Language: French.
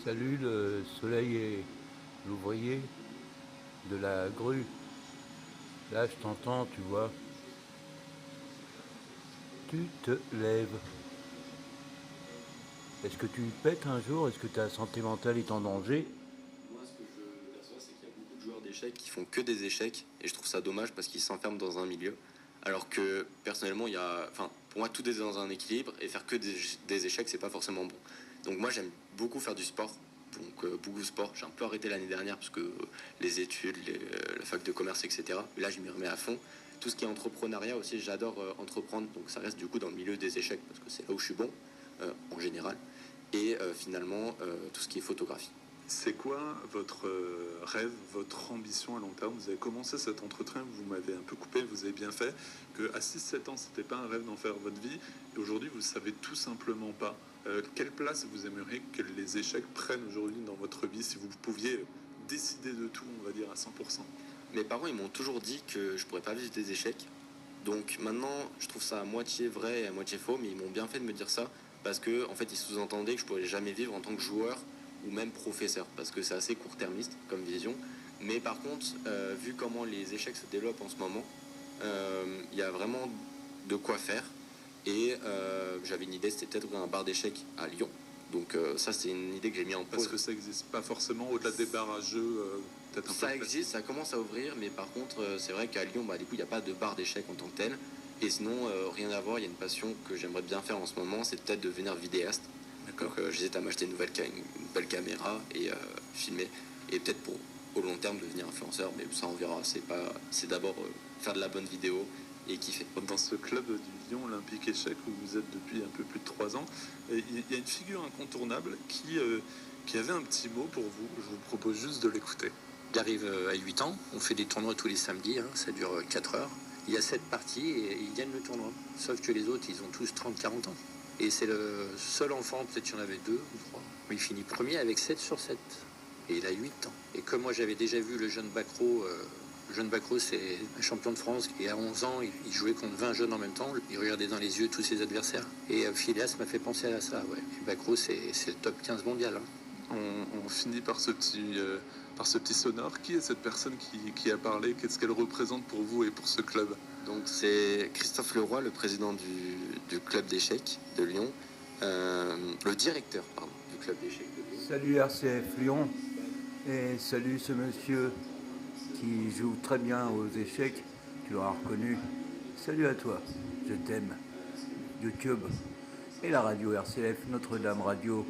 Salut, le soleil et l'ouvrier de la grue. Là, je t'entends, tu vois. Tu te lèves. Est-ce que tu pètes un jour? Est-ce que ta santé mentale est en danger? Moi, ce que je perçois, c'est qu'il y a beaucoup de joueurs d'échecs qui font que des échecs, et je trouve ça dommage parce qu'ils s'enferment dans un milieu. Alors que personnellement, pour moi, tout est dans un équilibre, et faire que des échecs, c'est pas forcément bon. Donc moi, j'aime beaucoup faire du sport. Donc beaucoup de sport. J'ai un peu arrêté l'année dernière parce que les études, la fac de commerce, etc. Mais là, je m'y remets à fond. Tout ce qui est entrepreneuriat aussi, j'adore entreprendre. Donc ça reste du coup dans le milieu des échecs parce que c'est là où je suis bon en général. Et finalement, tout ce qui est photographie. C'est quoi votre rêve, votre ambition à long terme? Vous avez commencé cet entretien, vous m'avez un peu coupé, vous avez bien fait, que à 6-7 ans, c'était pas un rêve d'en faire votre vie, et aujourd'hui, vous savez tout simplement pas. Quelle place vous aimeriez que les échecs prennent aujourd'hui dans votre vie, si vous pouviez décider de tout, on va dire, à 100%? Mes parents, ils m'ont toujours dit que je pourrais pas vivre des échecs. Donc maintenant, je trouve ça à moitié vrai et à moitié faux, mais ils m'ont bien fait de me dire ça parce que en fait, ils sous-entendaient que je pourrais jamais vivre en tant que joueur ou même professeur parce que c'est assez court-termiste comme vision. Mais par contre, vu comment les échecs se développent en ce moment, il y a vraiment de quoi faire. Et j'avais une idée, c'était peut-être un bar d'échecs à Lyon. Donc ça, c'est une idée que j'ai mis en Parce pause. que ça n'existe pas forcément au-delà des bars à jeux, peut-être un peu. Ça existe, ça commence à ouvrir, mais par contre, c'est vrai qu'à Lyon, du coup, il n'y a pas de bar d'échecs en tant que tel. Et sinon, rien à voir, il y a une passion que j'aimerais bien faire en ce moment, c'est peut-être devenir vidéaste. Donc, j'hésite à m'acheter une nouvelle caméra et filmer. Et peut-être pour, au long terme, devenir influenceur, mais ça, on verra. C'est d'abord faire de la bonne vidéo et kiffer. Dans ce club du Lyon Olympique Échec où vous êtes depuis un peu plus de 3 ans, il y a une figure incontournable qui avait un petit mot pour vous. Je vous propose juste de l'écouter. J'arrive à 8 ans, on fait des tournois tous les samedis, ça dure 4 heures. Il y a 7 parties et ils gagnent le tournoi. Sauf que les autres, ils ont tous 30-40 ans. Et c'est le seul enfant, peut-être qu'il y en avait 2 ou 3. Il finit premier avec 7 sur 7. Et il a 8 ans. Et comme moi j'avais déjà vu le jeune Bacro, c'est un champion de France qui à 11 ans, il jouait contre 20 jeunes en même temps. Il regardait dans les yeux tous ses adversaires. Et Phileas m'a fait penser à ça, ouais. Et Bacro, c'est le top 15 mondial. On finit par ce petit sonore. Qui est cette personne qui a parlé? Qu'est-ce qu'elle représente pour vous et pour ce club? Donc c'est Christophe Leroy, le président du club d'échecs de Lyon, le directeur du club d'échecs de Lyon. Salut RCF Lyon. Et salut ce monsieur qui joue très bien aux échecs. Tu l'auras reconnu. Salut à toi. Je t'aime. YouTube et la radio RCF Notre-Dame Radio.